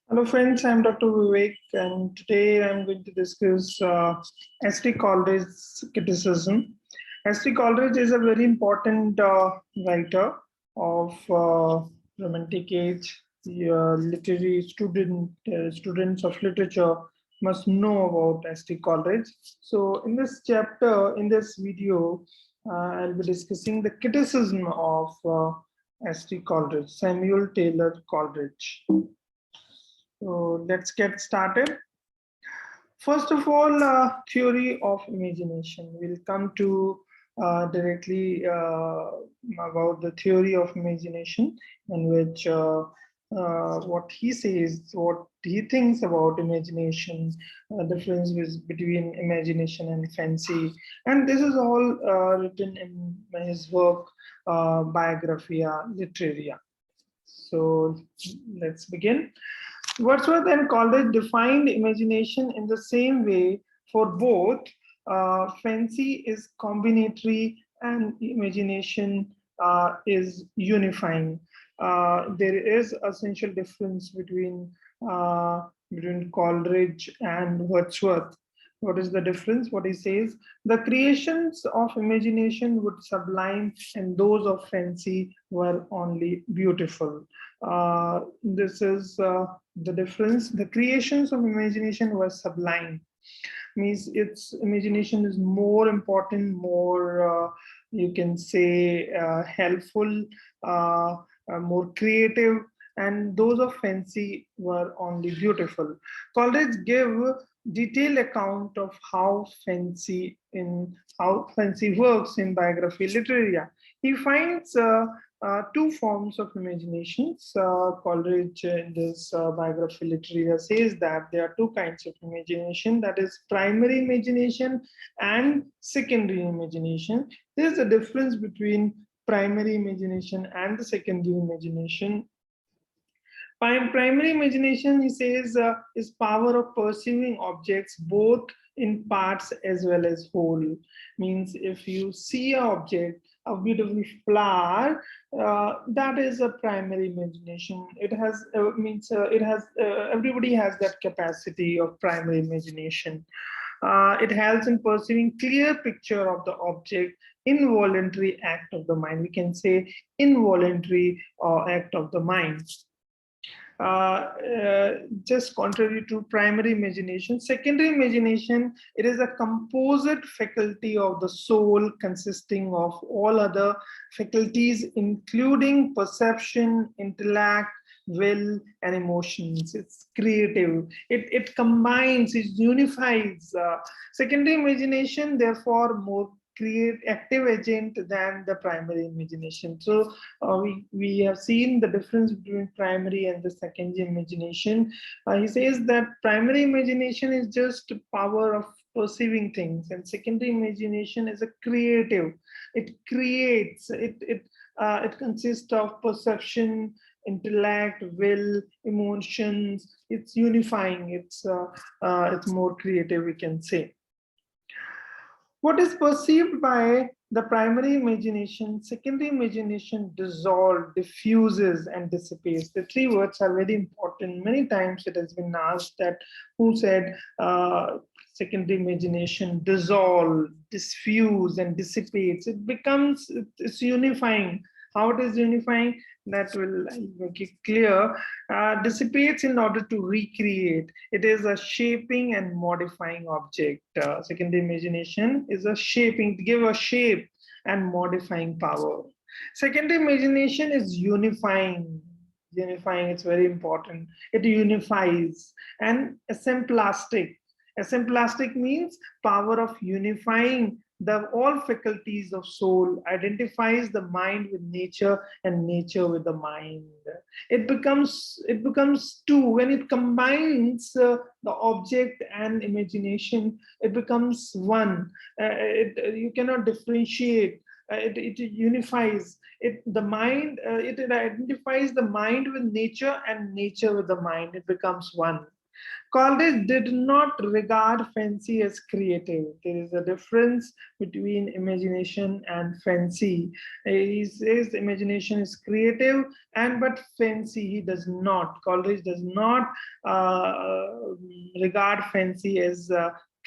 Hello friends, I'm Dr. Vivek and today I'm going to discuss S T Coleridge's criticism. S T Coleridge is a very important writer of Romantic age. The literary students of literature must know about S T Coleridge. So in this chapter, in this video, I'll be discussing the criticism of S T Coleridge, Samuel Taylor Coleridge. So let's get started. First of all, theory of imagination. We'll come to directly about the theory of imagination, in which what he says, what he thinks about imagination, difference between imagination and fancy, and this is all written in his work, Biographia Literaria. So let's begin. Wordsworth and Coleridge defined imagination in the same way for both. Fancy is combinatory and imagination is unifying. There is essential difference between Coleridge and Wordsworth. What is the difference? What he says: the creations of imagination would sublime, and those of fancy were only beautiful. This is the difference. The creations of imagination were sublime, means its imagination is more important, more you can say helpful, more creative, and those of fancy were only beautiful. Coleridge give detailed account of how fancy works in Biography Literaria. He finds two forms of imaginations. Coleridge in this Biography Literaria says that there are two kinds of imagination, that is primary imagination and secondary imagination. There is a difference between primary imagination and the secondary imagination. Primary imagination, he says, is power of perceiving objects both in parts as well as whole. Means if you see an object, a beautiful flower, that is a primary imagination. It has everybody has that capacity of primary imagination. It helps in perceiving clear picture of the object, involuntary act of the mind. We can say involuntary act of the mind. Just contrary to primary imagination, secondary imagination, it is a composite faculty of the soul consisting of all other faculties, including perception, intellect, will, and emotions. It's creative. It combines, it unifies. Secondary imagination, therefore, more create active agent than the primary imagination. So we have seen the difference between primary and the secondary imagination. He says that primary imagination is just power of perceiving things, and secondary imagination is a creative. It creates. It consists of perception, intellect, will, emotions. It's unifying. It's more creative, we can say. What is perceived by the primary imagination, secondary imagination dissolves, diffuses, and dissipates. The three words are very important. Many times it has been asked that who said secondary imagination dissolve, diffuse, and dissipates. It's unifying. How it is unifying, that will make it clear. Dissipates in order to recreate. It is a shaping and modifying object. Secondary imagination is a shaping, to give a shape and modifying power. Secondary imagination is unifying. Unifying, it's very important. It unifies. And assemblastic. Assemblastic means power of unifying the all faculties of soul, identifies the mind with nature and nature with the mind. It becomes two. When it combines the object and imagination, it becomes one. You cannot differentiate. It unifies it. The mind, it identifies the mind with nature and nature with the mind. It becomes one. Coleridge did not regard fancy as creative. There is a difference between imagination and fancy. He says imagination is creative, and but fancy he does not. Coleridge does not uh, regard fancy as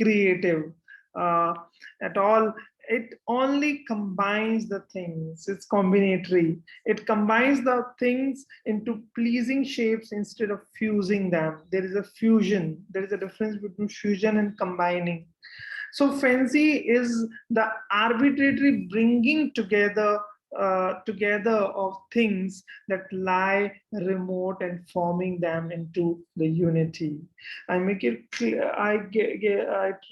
creative uh, at all. It only combines the things. It's combinatory. It combines the things into pleasing shapes instead of fusing them. There is a fusion. There is a difference between fusion and combining. So fancy is the arbitrary bringing together of things that lie remote and forming them into the unity. I make it clear. I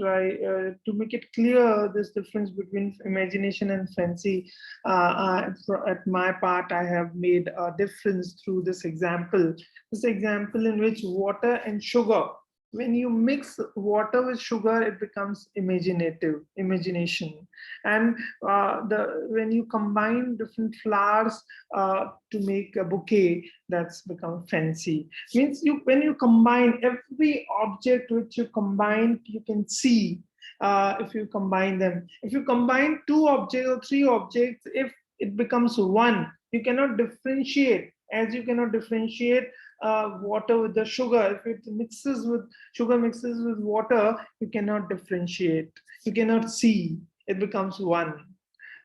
try to make it clear this difference between imagination and fancy. At my part, I have made a difference through this example. This example in which water and sugar, when you mix water with sugar, it becomes imagination. And the when you combine different flowers to make a bouquet, that's become fancy. Means you, when you combine every object which you combine, you can see, if you combine them, if you combine two objects or three objects, if it becomes one, you cannot differentiate, as you cannot differentiate water with the sugar. If it mixes with sugar, mixes with water, you cannot differentiate, you cannot see, it becomes one.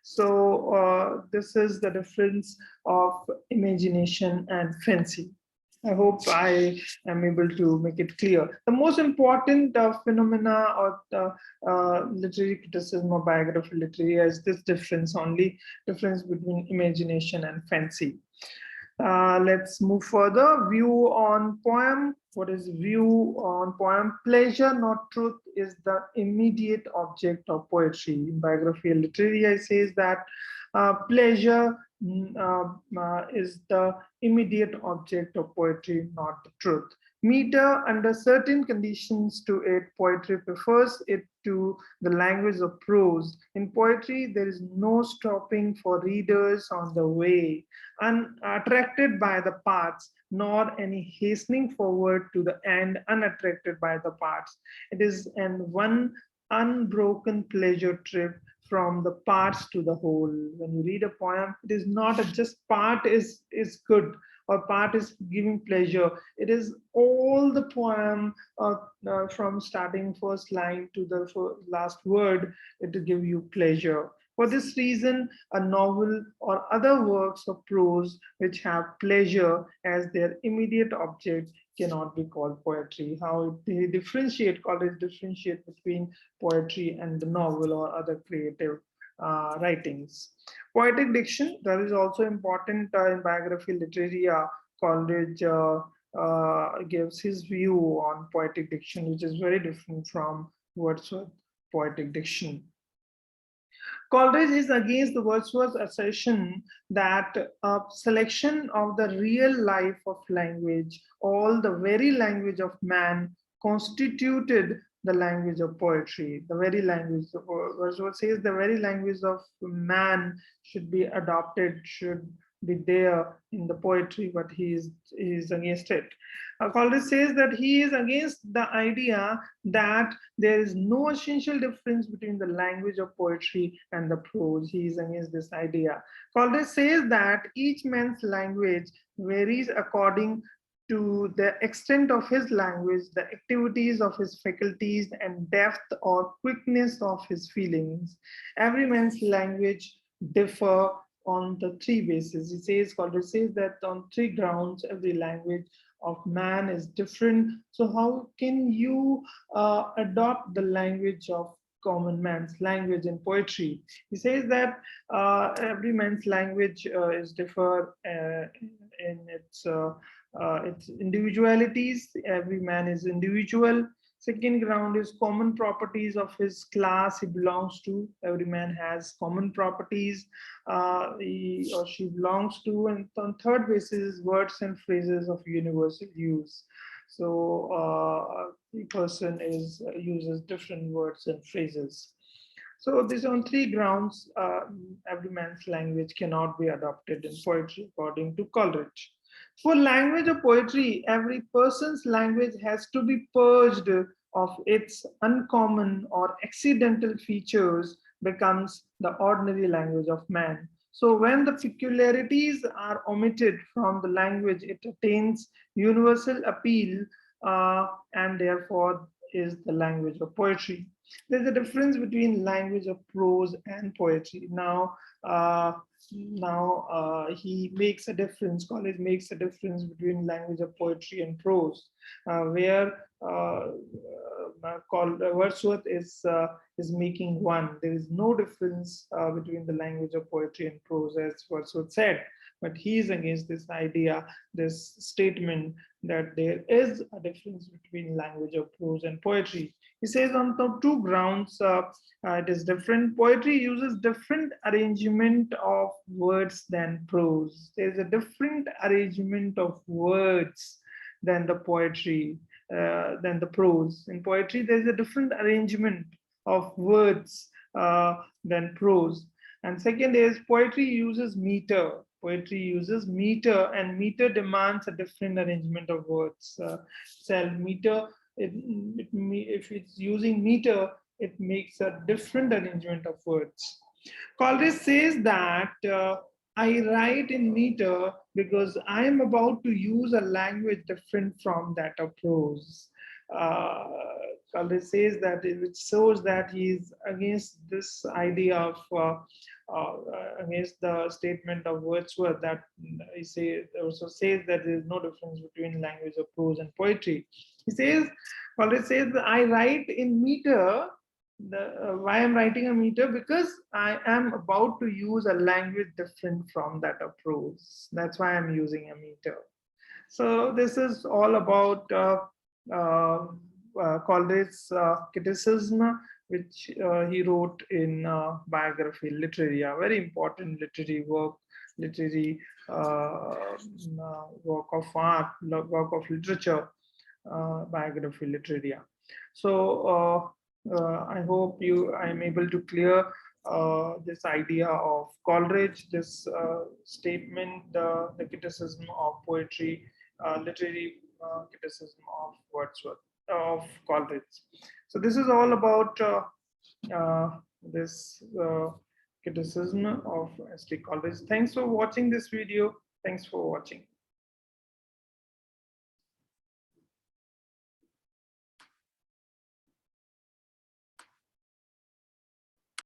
So this is the difference of imagination and fancy. I hope I am able to make it clear. The most important phenomena of the literary criticism or biography literary is this difference, only difference between imagination and fancy. Let's move further. View on poem. What is view on poem? Pleasure, not truth, is the immediate object of poetry. In biography and literary, I says that pleasure is the immediate object of poetry, not the truth. Meter, under certain conditions to it, poetry prefers it to the language of prose. In poetry, there is no stopping for readers on the way, unattracted by the parts, nor any hastening forward to the end unattracted by the parts. It is an one unbroken pleasure trip from the parts to the whole. When you read a poem, it is not a just part is good or part is giving pleasure. It is all the poem from starting first line to the last word, it will give you pleasure. For this reason, a novel or other works of prose which have pleasure as their immediate object cannot be called poetry. How they differentiate, college differentiate between poetry and the novel or other creative writings. Poetic diction, that is also important in biography literature. Coleridge gives his view on poetic diction, which is very different from Wordsworth poetic diction. Coleridge is against the Wordsworth assertion that a selection of the real life of language, all the very language of man, constituted the language of poetry. The very language, Wordsworth says, the very language of man should be adopted, should be there in the poetry, but he is against it. Coleridge says that he is against the idea that there is no essential difference between the language of poetry and the prose. He is against this idea. Coleridge says that each man's language varies according to the extent of his language, the activities of his faculties, and depth or quickness of his feelings. Every man's language differ on the three bases. He says, Coleridge says that on three grounds, every language of man is different. So how can you adopt the language of common man's language in poetry? He says that every man's language is differ in its individualities. Every man is individual. Second ground is common properties of his class he belongs to. Every man has common properties he or she belongs to. And on third basis, words and phrases of universal use. So the person uses different words and phrases. So this on three grounds, every man's language cannot be adopted in poetry, according to Coleridge. For language or poetry, every person's language has to be purged of its uncommon or accidental features, becomes the ordinary language of man. So when the peculiarities are omitted from the language, it attains universal appeal, and therefore is the language of poetry. There's a difference between language of prose and poetry. He makes a difference, College makes a difference between language of poetry and prose, where Wordsworth is making one. There is no difference between the language of poetry and prose, as Wordsworth said. But he is against this idea, this statement that there is a difference between language of prose and poetry. He says on the two grounds, it is different. Poetry uses different arrangement of words than prose. There's a different arrangement of words than the poetry, than the prose. In poetry, there's a different arrangement of words than prose. And second is poetry uses meter. Poetry uses meter, and meter demands a different arrangement of words. Meter, if it's using meter, it makes a different arrangement of words. Coleridge says that I write in meter because I am about to use a language different from that of prose. Uh, Coleridge says that, which shows that he is against this idea of against the statement of Wordsworth that also says that there is no difference between language of prose and poetry. He says, Coleridge says, I write in meter. Why I'm writing a meter? Because I am about to use a language different from that of prose. That's why I'm using a meter. So this is all about uh, Coleridge's criticism, which he wrote in biography literaria, very important literary work, literary work of art, work of literature, biography literaria. So I hope I am able to clear this idea of Coleridge, this statement, the criticism of poetry, literary criticism of Wordsworth, of Coleridge. So this is all about this criticism of S T Coleridge. Thanks for watching this video. Thanks for watching.